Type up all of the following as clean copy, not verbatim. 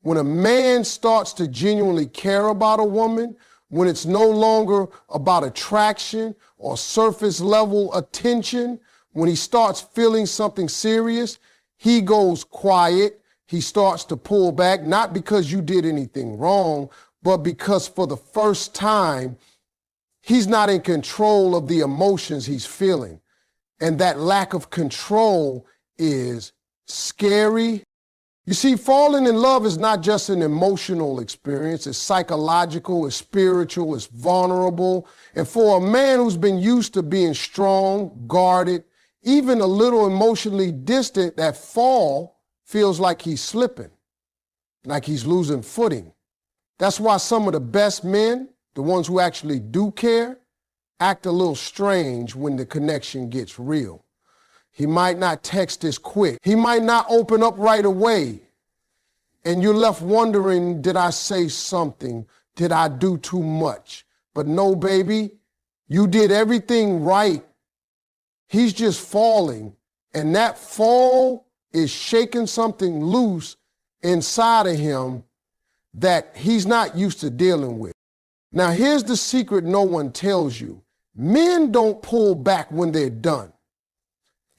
When a man starts to genuinely care about a woman, when it's no longer about attraction or surface level attention, when he starts feeling something serious, he goes quiet. He starts to pull back, not because you did anything wrong, but because for the first time, he's not in control of the emotions he's feeling. And that lack of control is scary. You see, falling in love is not just an emotional experience. It's psychological, it's spiritual, it's vulnerable. And for a man who's been used to being strong, guarded, even a little emotionally distant, that fall feels like he's slipping, like he's losing footing. That's why some of the best men, the ones who actually do care, act a little strange when the connection gets real. He might not text as quick. He might not open up right away. And you're left wondering, did I say something? Did I do too much? But no, baby, you did everything right. He's just falling. And that fall is shaking something loose inside of him that he's not used to dealing with. Now, here's the secret no one tells you. Men don't pull back when they're done.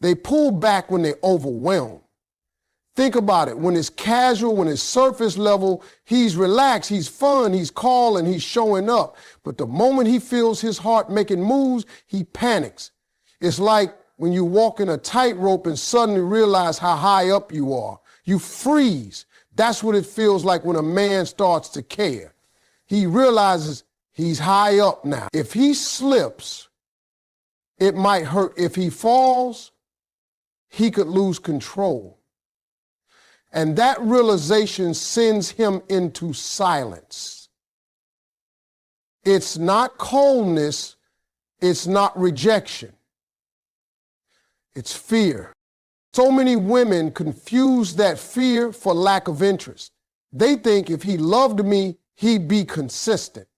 They pull back when they're overwhelmed. Think about it. When it's casual, when it's surface level, he's relaxed, he's fun, he's calling, he's showing up. But the moment he feels his heart making moves, he panics. It's like when you walk in a tightrope and suddenly realize how high up you are. You freeze. That's what it feels like when a man starts to care. He realizes he's high up now. If he slips, it might hurt. If he falls, he could lose control. And that realization sends him into silence. It's not coldness. It's not rejection. It's fear. So many women confuse that fear for lack of interest. They think if he loved me, he'd be consistent.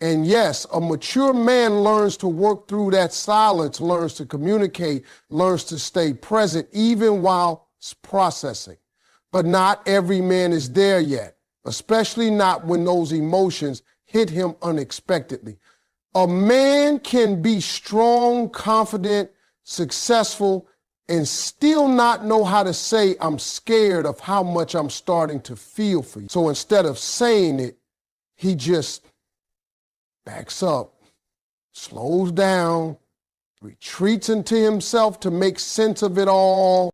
And yes, a mature man learns to work through that silence, learns to communicate, learns to stay present even while processing. But not every man is there yet, especially not when those emotions hit him unexpectedly. A man can be strong, confident, successful, and still not know how to say, I'm scared of how much I'm starting to feel for you. So instead of saying it, he just backs up, slows down, retreats into himself to make sense of it all.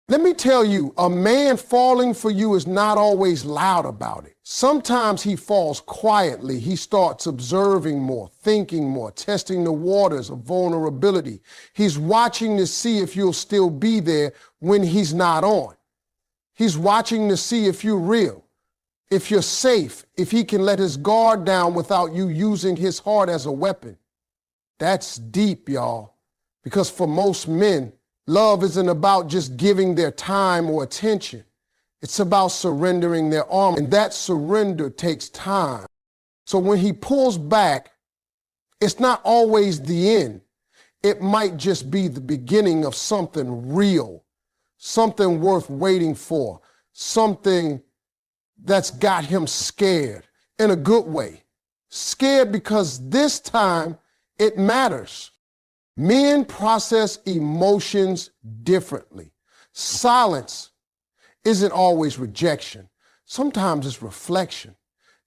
Let me tell you, a man falling for you is not always loud about it. Sometimes he falls quietly. He starts observing more, thinking more, testing the waters of vulnerability. He's watching to see if you'll still be there when he's not on. He's watching to see if you're real, if you're safe, if he can let his guard down without you using his heart as a weapon. That's deep, y'all, because for most men, love isn't about just giving their time or attention. It's about surrendering their armor, and that surrender takes time. So when he pulls back, it's not always the end. It might just be the beginning of something real, something worth waiting for, something that's got him scared in a good way. Scared because this time it matters. Men process emotions differently. Silence isn't always rejection. Sometimes it's reflection.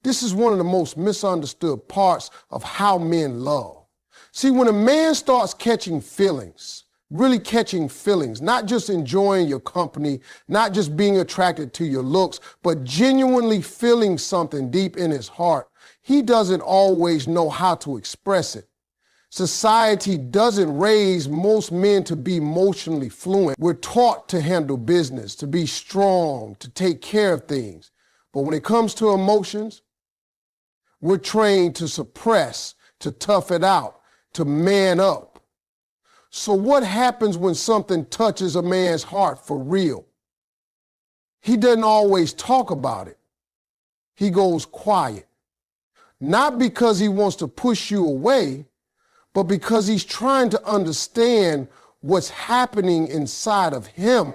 This is one of the most misunderstood parts of how men love. See, when a man starts catching feelings, really catching feelings, not just enjoying your company, not just being attracted to your looks, but genuinely feeling something deep in his heart, he doesn't always know how to express it. Society doesn't raise most men to be emotionally fluent. We're taught to handle business, to be strong, to take care of things. But when it comes to emotions, we're trained to suppress, to tough it out, to man up. So what happens when something touches a man's heart for real? He doesn't always talk about it. He goes quiet. Not because he wants to push you away, but because he's trying to understand what's happening inside of him.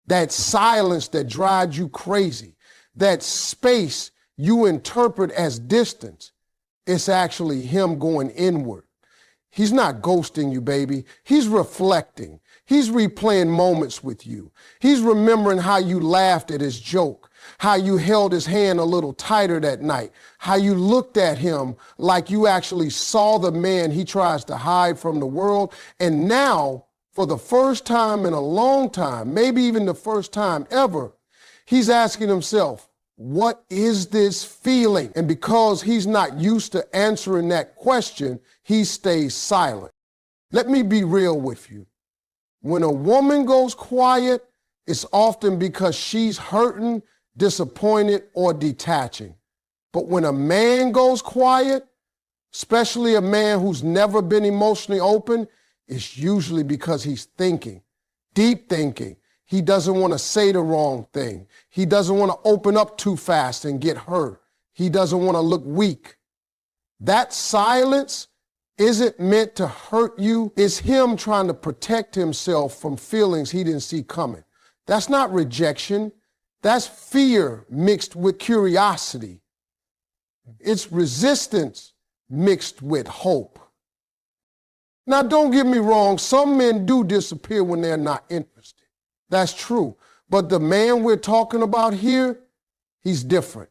That silence that drives you crazy, that space you interpret as distance, it's actually him going inward. He's not ghosting you, baby. He's reflecting. He's replaying moments with you. He's remembering how you laughed at his joke, how you held his hand a little tighter that night, how you looked at him like you actually saw the man he tries to hide from the world. And now, for the first time in a long time, maybe even the first time ever, he's asking himself, what is this feeling? And because he's not used to answering that question, he stays silent. Let me be real with you. When a woman goes quiet, it's often because she's hurting, disappointed, or detaching. But when a man goes quiet, especially a man who's never been emotionally open, it's usually because he's thinking, deep thinking. He doesn't want to say the wrong thing. He doesn't want to open up too fast and get hurt. He doesn't want to look weak. That silence isn't meant to hurt you. It's him trying to protect himself from feelings he didn't see coming. That's not rejection. That's fear mixed with curiosity. It's resistance mixed with hope. Now, don't get me wrong. Some men do disappear when they're not interested. That's true. But the man we're talking about here, he's different.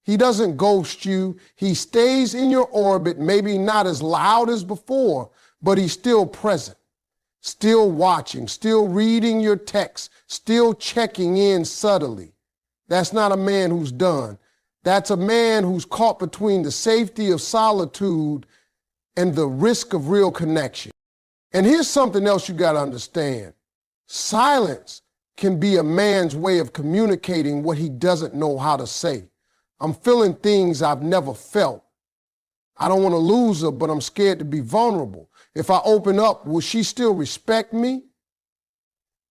He doesn't ghost you. He stays in your orbit, maybe not as loud as before, but he's still present, still watching, still reading your texts, still checking in subtly. That's not a man who's done. That's a man who's caught between the safety of solitude and the risk of real connection. And here's something else you got to understand. Silence can be a man's way of communicating what he doesn't know how to say. I'm feeling things I've never felt. I don't want to lose her, but I'm scared to be vulnerable. If I open up, will she still respect me?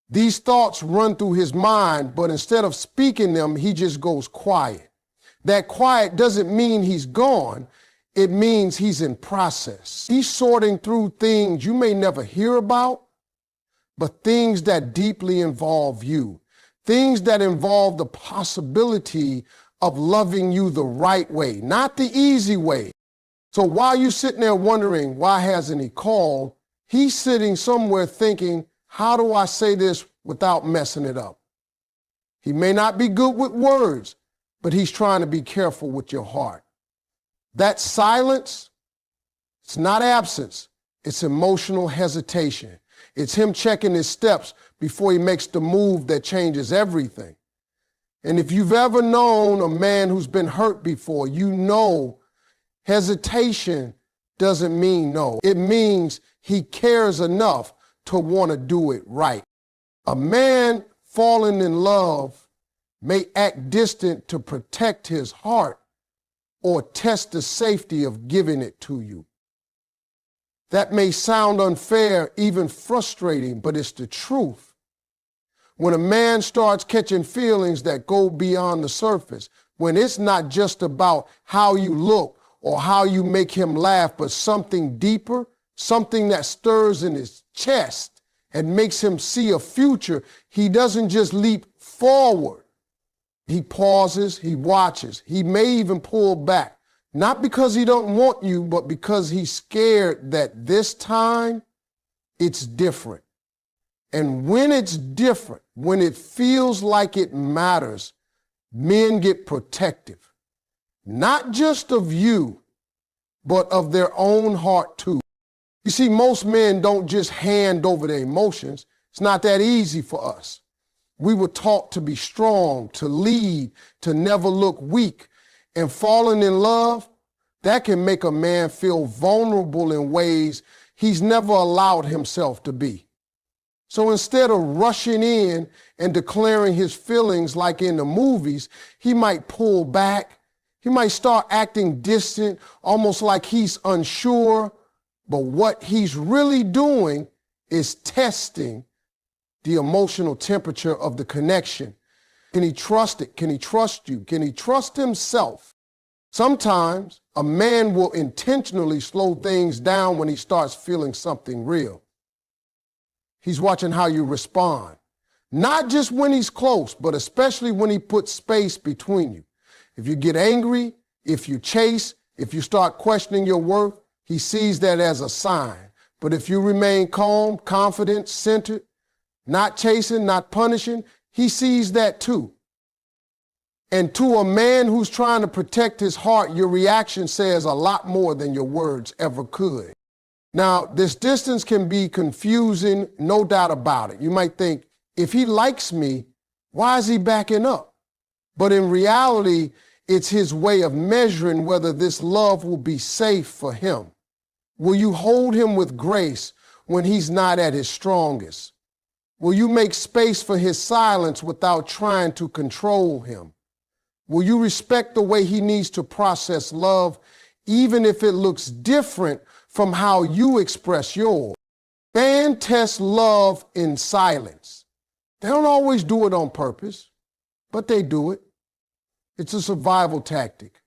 These thoughts run through his mind, but instead of speaking them, he just goes quiet. That quiet doesn't mean he's gone. It means he's in process. He's sorting through things you may never hear about, but things that deeply involve you, things that involve the possibility of loving you the right way, not the easy way. So while you're sitting there wondering, why hasn't he called? He's sitting somewhere thinking, how do I say this without messing it up? He may not be good with words, but he's trying to be careful with your heart. That silence, it's not absence, it's emotional hesitation. It's him checking his steps before he makes the move that changes everything. And if you've ever known a man who's been hurt before, you know hesitation doesn't mean no. It means he cares enough to want to do it right. A man falling in love may act distant to protect his heart or test the safety of giving it to you. That may sound unfair, even frustrating, but it's the truth. When a man starts catching feelings that go beyond the surface, when it's not just about how you look or how you make him laugh, but something deeper, something that stirs in his chest and makes him see a future, he doesn't just leap forward. He pauses, he watches, he may even pull back. Not because he don't want you, but because he's scared that this time it's different. And when it's different, when it feels like it matters, men get protective. Not just of you, but of their own heart too. You see, most men don't just hand over their emotions. It's not that easy for us. We were taught to be strong, to lead, to never look weak. And falling in love, that can make a man feel vulnerable in ways he's never allowed himself to be. So instead of rushing in and declaring his feelings like in the movies, he might pull back. He might start acting distant, almost like he's unsure. But what he's really doing is testing the emotional temperature of the connection. Can he trust it? Can he trust you? Can he trust himself? Sometimes a man will intentionally slow things down when he starts feeling something real. He's watching how you respond, Not just when he's close, but especially when he puts space between you. If you get angry, if you chase, if you start questioning your worth, he sees that as a sign. But if you remain calm, confident, centered, not chasing, not punishing, he sees that too. And to a man who's trying to protect his heart, your reaction says a lot more than your words ever could. Now, this distance can be confusing, no doubt about it. You might think, if he likes me, why is he backing up? But in reality, it's his way of measuring whether this love will be safe for him. Will you hold him with grace when he's not at his strongest? Will you make space for his silence without trying to control him? Will you respect the way he needs to process love, even if it looks different from how you express yours? Man tests love in silence. They don't always do it on purpose, but they do it. It's a survival tactic.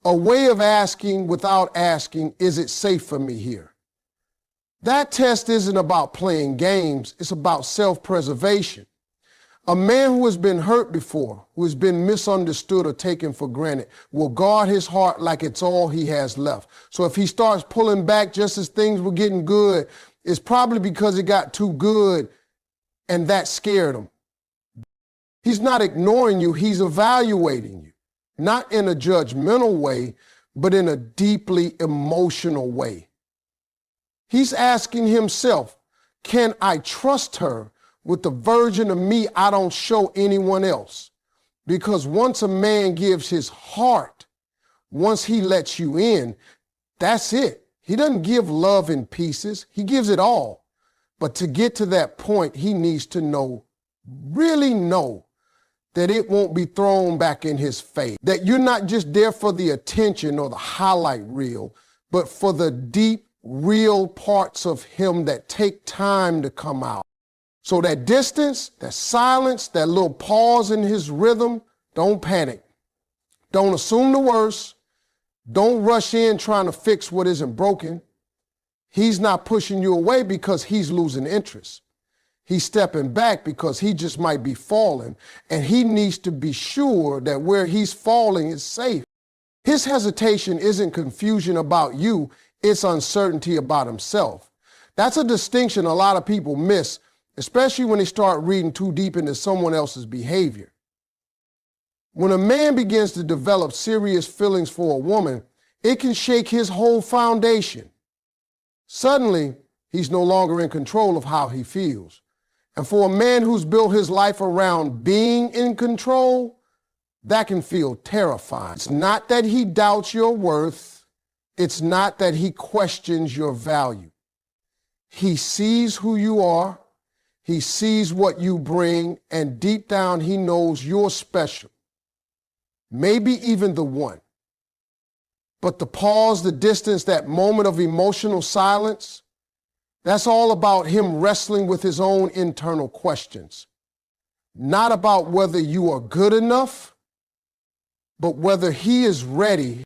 A way of asking without asking, is it safe for me here? That test isn't about playing games. It's about self-preservation. A man who has been hurt before, who has been misunderstood or taken for granted, will guard his heart like it's all he has left. So if he starts pulling back just as things were getting good, it's probably because it got too good and that scared him. He's not ignoring you, he's evaluating you. Not in a judgmental way, but in a deeply emotional way. He's asking himself, can I trust her with the version of me I don't show anyone else? Because once a man gives his heart, once he lets you in, that's it. He doesn't give love in pieces, he gives it all. But to get to that point, he needs to know, really know, that it won't be thrown back in his face. That you're not just there for the attention or the highlight reel, but for the deep, real parts of him that take time to come out. So that distance, that silence, that little pause in his rhythm, don't panic. Don't assume the worst. Don't rush in trying to fix what isn't broken. He's not pushing you away because he's losing interest. He's stepping back because he just might be falling, and he needs to be sure that where he's falling is safe. His hesitation isn't confusion about you, it's uncertainty about himself. That's a distinction a lot of people miss, especially when they start reading too deep into someone else's behavior. When a man begins to develop serious feelings for a woman, it can shake his whole foundation. Suddenly, he's no longer in control of how he feels. And for a man who's built his life around being in control, that can feel terrifying. It's not that he doubts your worth. It's not that he questions your value. He sees who you are. He sees what you bring. And deep down, he knows you're special. Maybe even the one. But the pause, the distance, that moment of emotional silence, that's all about him wrestling with his own internal questions. Not about whether you are good enough, but whether he is ready.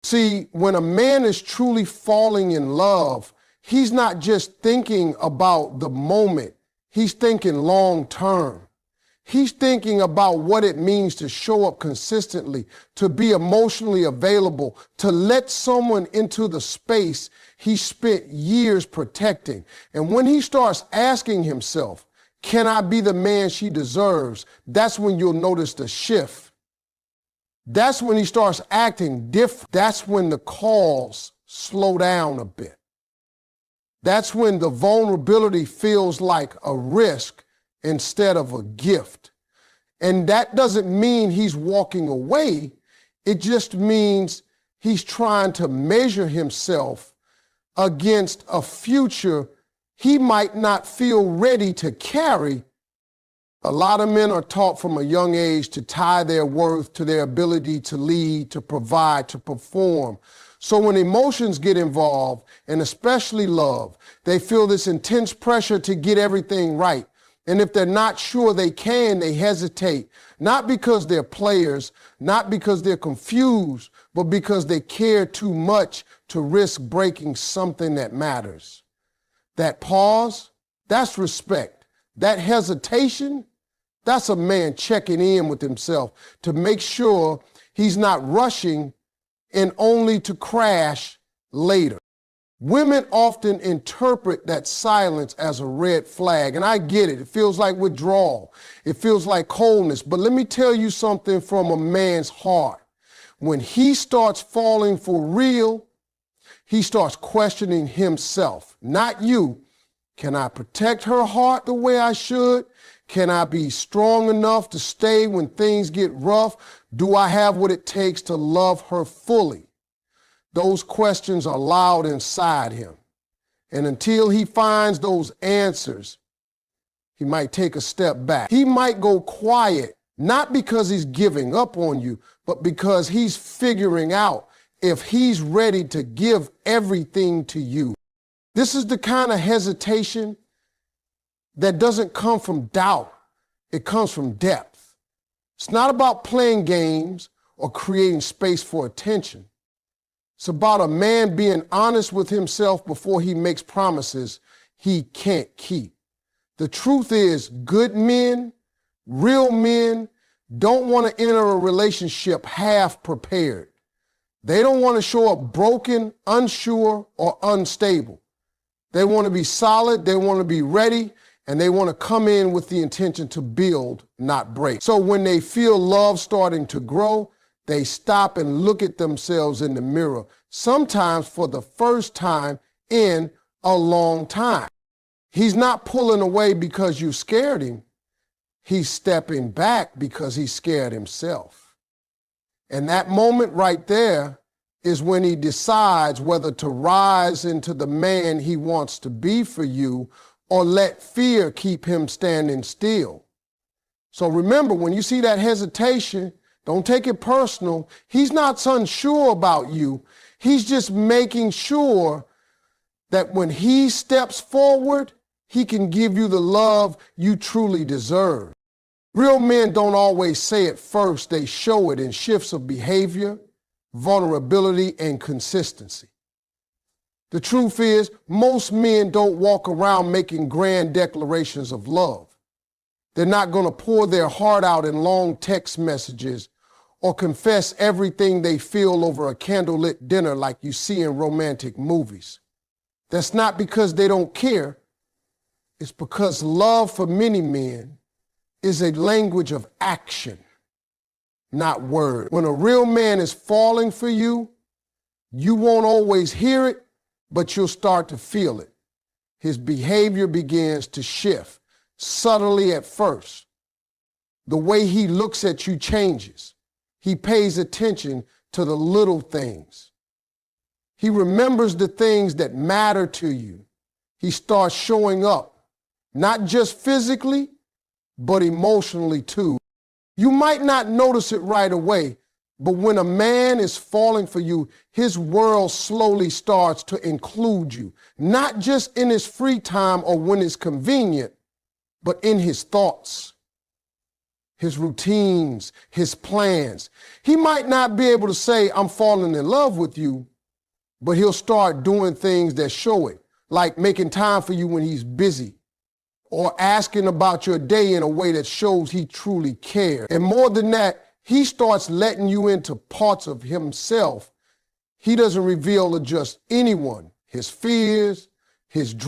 See, when a man is truly falling in love, he's not just thinking about the moment, he's thinking long term. He's thinking about what it means to show up consistently, to be emotionally available, to let someone into the space he spent years protecting. And when he starts asking himself, can I be the man she deserves? That's when you'll notice the shift. That's when he starts acting different. That's when the calls slow down a bit. That's when the vulnerability feels like a risk instead of a gift. And that doesn't mean he's walking away. It just means he's trying to measure himself against a future he might not feel ready to carry. A lot of men are taught from a young age to tie their worth to their ability to lead, to provide, to perform. So when emotions get involved, and especially love, they feel this intense pressure to get everything right. And if they're not sure they can, they hesitate, not because they're players, not because they're confused, but because they care too much to risk breaking something that matters. That pause, that's respect. That hesitation, that's a man checking in with himself to make sure he's not rushing and only to crash later. Women often interpret that silence as a red flag, and I get it. It feels like withdrawal. It feels like coldness. But let me tell you something from a man's heart. When he starts falling for real, he starts questioning himself, not you. Can I protect her heart the way I should? Can I be strong enough to stay when things get rough? Do I have what it takes to love her fully? Those questions are loud inside him. And until he finds those answers, he might take a step back. He might go quiet, not because he's giving up on you, but because he's figuring out if he's ready to give everything to you. This is the kind of hesitation that doesn't come from doubt. It comes from depth. It's not about playing games or creating space for attention. It's about a man being honest with himself before he makes promises he can't keep. The truth is, good men, real men, don't want to enter a relationship half prepared. They don't want to show up broken, unsure, or unstable. They want to be solid, they want to be ready, and they want to come in with the intention to build, not break. So when they feel love starting to grow, they stop and look at themselves in the mirror, sometimes for the first time in a long time. He's not pulling away because you scared him. He's stepping back because he scared himself. And that moment right there is when he decides whether to rise into the man he wants to be for you or let fear keep him standing still. So remember, when you see that hesitation, don't take it personal. He's not unsure about you. He's just making sure that when he steps forward, he can give you the love you truly deserve. Real men don't always say it first. They show it in shifts of behavior, vulnerability, and consistency. The truth is, most men don't walk around making grand declarations of love. They're not going to pour their heart out in long text messages or confess everything they feel over a candlelit dinner like you see in romantic movies. That's not because they don't care. It's because love for many men is a language of action, not word. When a real man is falling for you, you won't always hear it, but you'll start to feel it. His behavior begins to shift, subtly at first. The way he looks at you changes. He pays attention to the little things. He remembers the things that matter to you. He starts showing up, not just physically, but emotionally too. You might not notice it right away, but when a man is falling for you, his world slowly starts to include you, not just in his free time or when it's convenient, but in his thoughts, his routines, his plans. He might not be able to say, I'm falling in love with you, but he'll start doing things that show it, like making time for you when he's busy, or asking about your day in a way that shows he truly cares. And more than that, he starts letting you into parts of himself he doesn't reveal to just anyone. His fears, his dreams.